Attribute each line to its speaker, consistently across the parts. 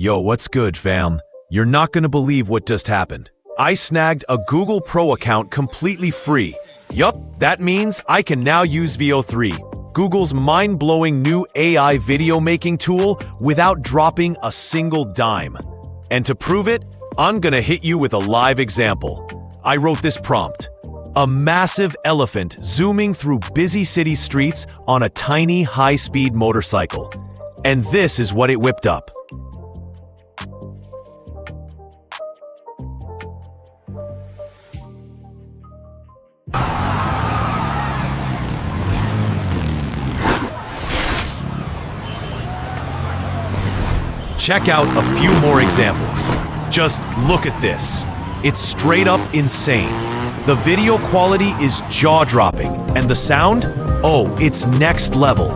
Speaker 1: Yo, what's good, fam? You're not gonna believe what just happened. I snagged a Google Pro account completely free. Yup, that means I can now use VEO3, Google's mind-blowing new AI video making tool, without dropping a single dime. And to prove it, I'm gonna hit you with a live example. I wrote this prompt. A massive elephant zooming through busy city streets on a tiny high-speed motorcycle. And this is what it whipped up. Check out a few more examples. Just look at this. It's straight up insane. The video quality is jaw-dropping, and the sound? Oh, it's next level.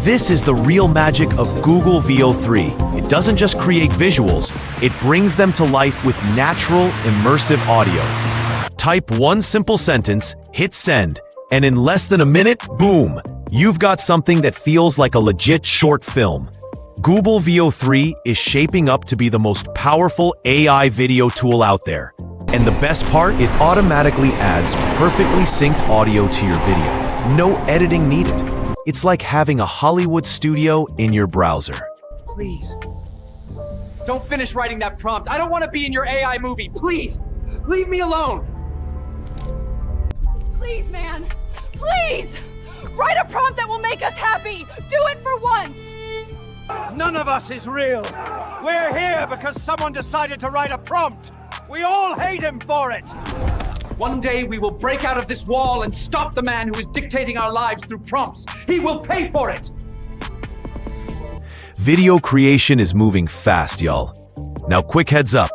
Speaker 1: This is the real magic of Google VEO3. It doesn't just create visuals, it brings them to life with natural, immersive audio. Type one simple sentence, hit send, and in less than a minute, boom! You've got something that feels like a legit short film. Google VEO3 is shaping up to be the most powerful AI video tool out there. And the best part, it automatically adds perfectly synced audio to your video. No editing needed. It's like having a Hollywood studio in your browser.
Speaker 2: Please, don't finish writing that prompt. I don't want to be in your AI movie. Please, leave me alone.
Speaker 3: Please, man, please! Write a prompt that will make us happy! Do it for once!
Speaker 4: None of us is real. We're here because someone decided to write a prompt. We all hate him for it.
Speaker 2: One day we will break out of this wall and stop the man who is dictating our lives through prompts. He will pay for it.
Speaker 1: Video creation is moving fast, y'all. Now, quick heads up.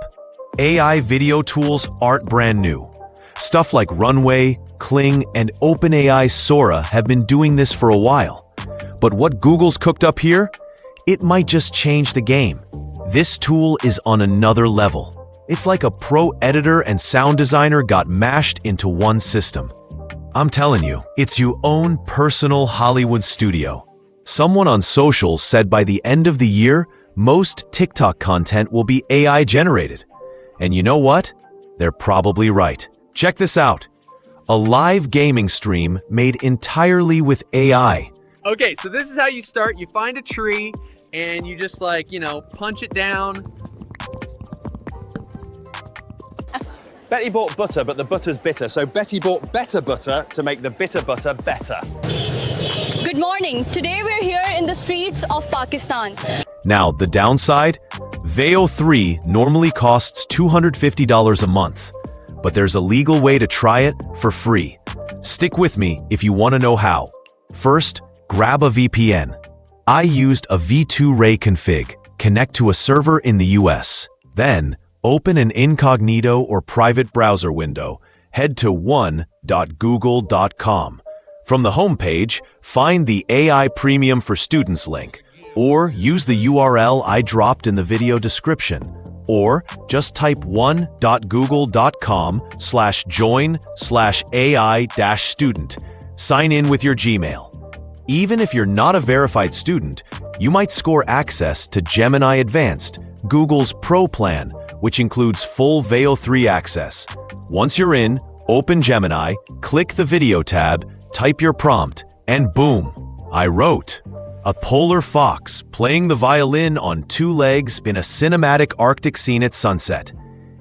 Speaker 1: AI video tools aren't brand new. Stuff like Runway, Kling, and OpenAI's Sora have been doing this for a while. But what Google's cooked up here? It might just change the game. This tool is on another level. It's like a pro editor and sound designer got mashed into one system. I'm telling you, it's your own personal Hollywood studio. Someone on social said by the end of the year, most TikTok content will be AI generated. And you know what? They're probably right. Check this out. A live gaming stream made entirely with AI.
Speaker 5: Okay, so this is how you start. You find a tree and you just punch it down.
Speaker 6: Betty bought butter, but the butter's bitter, so Betty bought better butter to make the bitter butter better.
Speaker 3: Good morning. Today we're here in the streets of Pakistan.
Speaker 1: Now, the downside? VEO3 normally costs $250 a month, but there's a legal way to try it for free. Stick with me if you want to know how. First, grab a VPN. I used a V2 Ray config, connect to a server in the US. Then, open an incognito or private browser window. Head to one.google.com. From the homepage, find the AI Premium for Students link, or use the URL I dropped in the video description, or just type one.google.com/join/AI-student. Sign in with your Gmail. Even if you're not a verified student, you might score access to Gemini Advanced, Google's Pro plan, which includes full VEO3 access. Once you're in, open Gemini, click the video tab, type your prompt, and boom, I wrote. A polar fox playing the violin on two legs in a cinematic Arctic scene at sunset.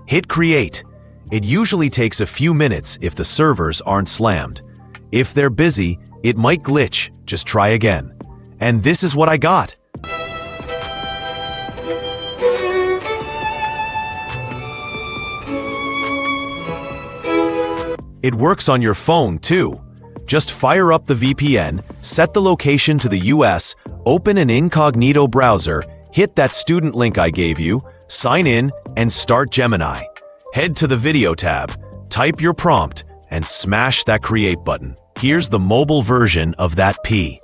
Speaker 1: Hit create. It usually takes a few minutes if the servers aren't slammed. If they're busy, it might glitch. Just try again. And this is what I got. It works on your phone too. Just fire up the VPN, set the location to the US, open an incognito browser, hit that student link I gave you, sign in, and start Gemini. Head to the video tab, type your prompt, and smash that create button. Here's the mobile version of that P.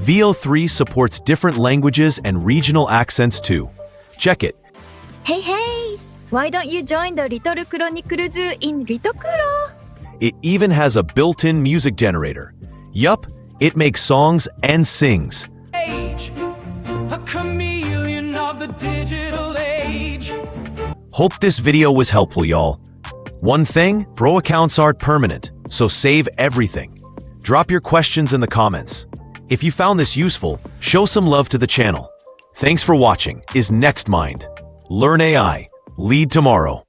Speaker 1: VEO3 supports different languages and regional accents too. Check it.
Speaker 7: Hey, hey! Why don't you join the Little Chronicles in Litokuro?
Speaker 1: It even has a built-in music generator. Yup, it makes songs and sings.
Speaker 7: A chameleon of the digital age.
Speaker 1: Hope this video was helpful, y'all. One thing, pro accounts aren't permanent, so save everything. Drop your questions in the comments. If you found this useful, show some love to the channel. Thanks for watching. Is Next Mind. Learn AI. Lead tomorrow.